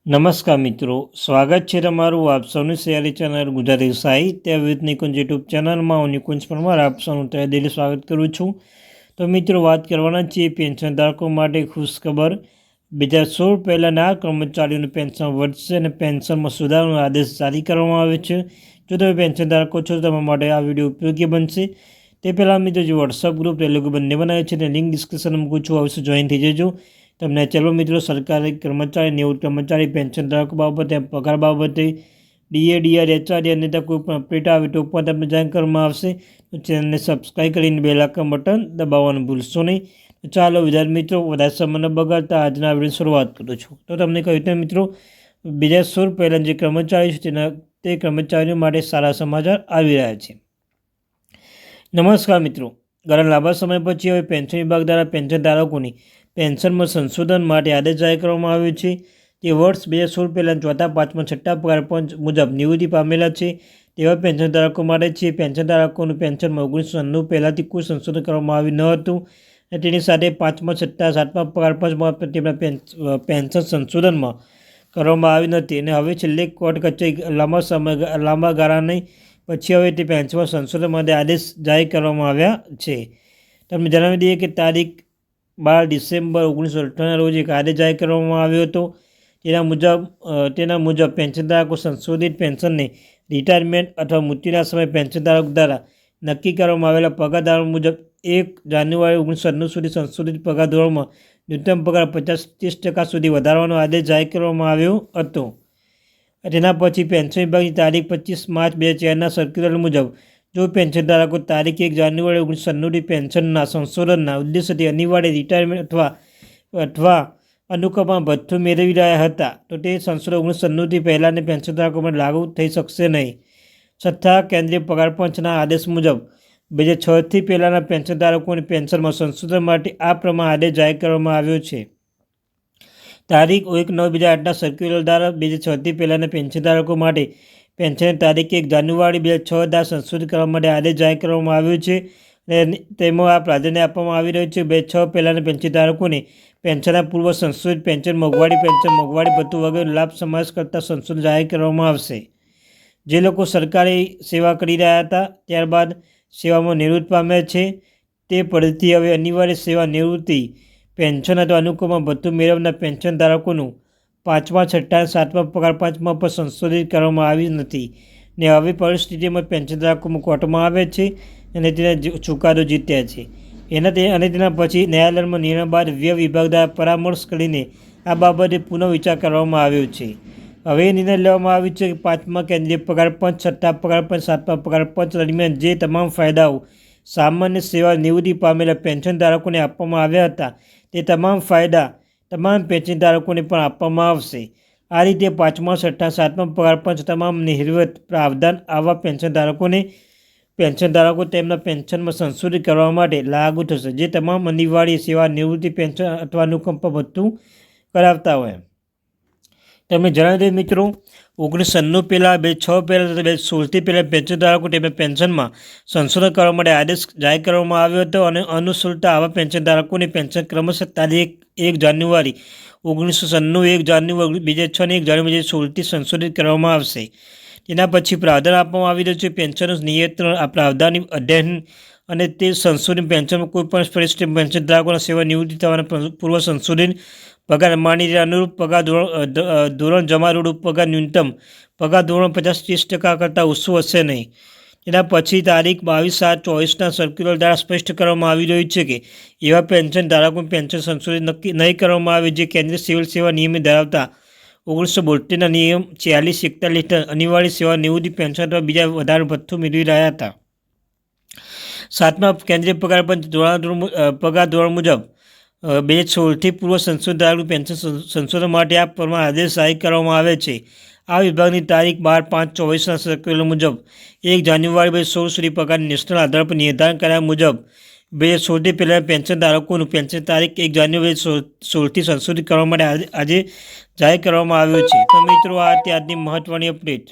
નમસ્કાર મિત્રો, સ્વાગત છે તમારું આપ સૌની સહેલી ચેનલ ગુજરાતી સાહિત્ય વિથ નિકુંજ યુટ્યુબ ચેનલમાં હું નિકુંજ પરમાર આપ સૌનું તહે દિલથી સ્વાગત કરું છું। તો મિત્રો વાત કરવાના છીએ પેન્શન ધારકો માટે ખુશખબર। 2016 પહેલાંના કર્મચારીઓનું પેન્શન વધશે અને પેન્શનમાં સુધારાનો આદેશ જારી કરવામાં આવ્યો છે। જો તમે પેન્શન ધારકો છો તો તમારા માટે આ વિડીયો ઉપયોગી બનશે। તે પહેલાં મિત્રો જે વોટ્સઅપ ગ્રુપ ટેલિગ્રામ બંને બનાવે છે તેની લિંક ડિસ્ક્રિપ્શનમાં મૂકું છું, અવશ્ય જોઈન થઈ જજો। તમને ચલો મિત્રો, સરકારી કર્મચારી, નિવૃત્ત કર્મચારી, પેન્શન ધારકો બાબતે, પગાર બાબતે, ડીએ, ડીઆર, એચઆરડી અને કોઈ પણ અપડેટ આવે તો પણ તમને જાણ કરવામાં આવશે। તો ચેનલને સબસ્ક્રાઈબ કરીને બેલ આઇકન બટન દબાવવાનું ભૂલશો નહીં। તો ચાલો વિદ્યાર્થી મિત્રો, વધારે સમય ન બગાડતા આજના વિડીયોની શરૂઆત કરું છું। તો તમને કહ્યું તેમ મિત્રો, 2016 પહેલાં જે કર્મચારી છે તે કર્મચારીઓ માટે સારા સમાચાર આવી રહ્યા છે। નમસ્કાર મિત્રો, ઘણા લાંબા સમય પછી હવે પેન્શન વિભાગ દ્વારા પેન્શન ધારકોની પેન્શનમાં સંશોધન માટે આદેશ જાહેર કરવામાં આવ્યો છે। તે વર્ષ 2016 પહેલાં ચોથા, પાંચમા, છઠ્ઠા પગાર પંચ મુજબ નિવૃત્તિ પામેલા છે તેવા પેન્શન ધારકો માટે છે। પેન્શન ધારકોનું પેન્શનમાં 1990 પહેલાંથી કોઈ સંશોધન કરવામાં આવ્યું ન હતું અને તેની સાથે પાંચમા, છઠ્ઠા, સાતમા પગાર પંચમાં તેમના પેન્શન સંશોધનમાં કરવામાં આવ્યું નથી અને હવે છેલ્લે કોર્ટ કચેરી લાંબા ગાળાની પછી હવે તે પેન્શનમાં સંશોધન માટે આદેશ જાહેર કરવામાં આવ્યા છે। તમને જણાવી દઈએ કે તારીખ 12 ડિસેમ્બર 1998 રોજ એક આદેશ જાહેર કરવામાં આવ્યો હતો। તેના મુજબ પેન્શન ધારકો સંશોધિત પેન્શનને રિટાયરમેન્ટ અથવા મૃત્યુના સમયે પેન્શન ધારક દ્વારા નક્કી કરવામાં આવેલા પગાર ધોરણ મુજબ 1 જાન્યુઆરી 1990 સુધી સંશોધિત પગાર ધોરણમાં ન્યૂનતમ પગાર 50-30% સુધી વધારવાનો આદેશ જાહેર કરવામાં આવ્યો હતો। તેના પછી પેન્શન વિભાગની તારીખ 25 માર્ચ 2004ના સર્ક્યુલર મુજબ જો પેન્શન ધારકો તારીખ 1 જાન્યુઆરી 1990 પેન્શનના સંશોધનના ઉદ્દેશ્યથી અનિવાર્ય રિટાયરમેન્ટ અથવા અનુક્રમમાં ભથ્થું મેળવી રહ્યા હતા તો તે સંશોધન 1990 પહેલાંની પેન્શન ધારકો માટે લાગુ થઈ શકશે નહીં। છઠ્ઠા કેન્દ્રીય પગાર પંચના આદેશ મુજબ 2006થી પહેલાંના પેન્શન ધારકોની પેન્શનમાં સંશોધન માટે આ પ્રમાણે આદેશ જાહેર કરવામાં આવ્યો છે। તારીખ 1/9/2008ના સર્ક્યુલર દ્વારા 2006થી પહેલાંના પેન્શન ધારકો માટે પેન્શનની તારીખ 1 જાન્યુઆરી 2006 દ્વારા સંશોધિત કરવા માટે આદેશ જાહેર કરવામાં આવ્યો છે અને તેમાં આ પ્રાધાન્ય આપવામાં આવી રહ્યું છે। 2006 પહેલાંના પેન્શન ધારકોને પેન્શનના પૂર્વ સંશોધિત પેન્શન, મોંઘવારી પેન્શન, મોંઘવારી ભથ્થું વગેરે લાભ સમાવેશ કરતા સંશોધન જાહેર કરવામાં આવશે। જે લોકો સરકારી સેવા કરી રહ્યા હતા ત્યારબાદ સેવામાં નિવૃત્ત પામ્યા છે તે પદ્ધતિ હવે અનિવાર્ય સેવા નિવૃત્તિ પેન્શન અથવા અનુક્રમમાં ભથ્થું મેળવનાર પેન્શન ધારકોનું પાંચમા, છઠ્ઠા, સાતમા પગાર પંચમાં પણ સંશોધિત કરવામાં આવી નથી ને હવે પરિસ્થિતિમાં પેન્શન ધારકો કોર્ટમાં આવે છે અને તેના ચુકાદો જીત્યા છે અને તેના પછી ન્યાયાલયમાં નિર્ણય બાદ વ્યય વિભાગ દ્વારા પરામર્શ કરીને આ બાબતે પુનઃ વિચાર કરવામાં આવ્યો છે। હવે એ નિર્ણય લેવામાં આવ્યો છે કે પાંચમા કેન્દ્રીય પગાર પંચ, છઠ્ઠા પગાર પંચ, સાતમા પગાર પંચ દરમિયાન જે તમામ ફાયદાઓ સામાન્ય સેવા નિવૃત્તિ પામેલા પેન્શન ધારકોને આપવામાં આવ્યા હતા તે તમામ ફાયદા તમામ પેન્શન ધારકોને પણ આપવામાં આવશે। આ રીતે પાંચમા, છઠ્ઠા, સાતમા પગાર પંચ તમામ નિર્વૃત્ત પ્રાવધાન આવા પેન્શન ધારકો તેમના પેન્શનમાં સંશોધિત કરવા માટે લાગુ થશે જે તમામ અનિવાર્ય સેવા નિવૃત્તિ પેન્શન અથવા અનુકંપા ભથ્થું કરાવતા હોય। તમને જણાવી દઈએ મિત્રો, 1990 પહેલાં, 2006 પહેલાં, 2016થી પહેલાં પેન્શન ધારકો તેમના પેન્શનમાં સંશોધન કરવા માટે આદેશ જાહેર કરવામાં આવ્યો હતો અને અનુસરતા આવા પેન્શન ધારકોની પેન્શન ક્રમશઃ તારીખ 1 જાન્યુઆરી 1990, 1 જાન્યુઆરી 2006 અને 1 જાન્યુઆરી 2016થી સંશોધિત કરવામાં આવશે। તેના પછી પ્રાવધાન આપવામાં આવી રહ્યું છે પેન્શનનું નિયંત્રણ। આ પ્રાવધાનની અધ્યયન અને તે સંશોધિત પેન્શનમાં કોઈપણ પરિસ્થિતિ પેન્શન ધારકોના સેવા નિવૃત્તિ થવાના પૂર્વ સંશોધિત પગાર માન્ય અનુરૂપ પગાર ધોરણ જમારૂપ પગાર ન્યૂનતમ પગાર ધોરણ 50-30% કરતાં ઓછું હશે નહીં। તેના પછી તારીખ 22/7/24ના સર્ક્યુલર દ્વારા સ્પષ્ટ કરવામાં આવી રહ્યું છે કે એવા પેન્શન ધારકોનું પેન્શન સંશોધિત નક્કી નહીં કરવામાં આવે જે કેન્દ્રીય સિવિલ સેવા નિયમિત ધરાવતા 1972ના નિયમ 40-41 અનિવાર્ય સેવા નિવૃત્તિ પેન્શન અથવા બીજા વધારે ભથ્થું મેળવી રહ્યા હતા। સાતમા કેન્દ્રીય પગાર પંચ પગાર ધોરણ મુજબ 2016થી પૂર્વ સંશોધિત ધારકોનું પેન્શન સંશોધન માટે આ પ્રમાણે આદેશ જાહેર કરવામાં આવે છે। આ વિભાગની તારીખ 12/5/24ના સર્ક્યુલર મુજબ 1 જાન્યુઆરી 2016 સુધી પગાર નેશનલ આધાર પર નિર્ધારણ કર્યા મુજબ 2016થી પહેલાં પેન્શન ધારકોનું પેન્શન તારીખ 1 જાન્યુઆરી 2016થી સંશોધિત કરવા માટે આજે જાહેર કરવામાં આવ્યું છે। તો મિત્રો, આ આજની મહત્ત્વની અપડેટ।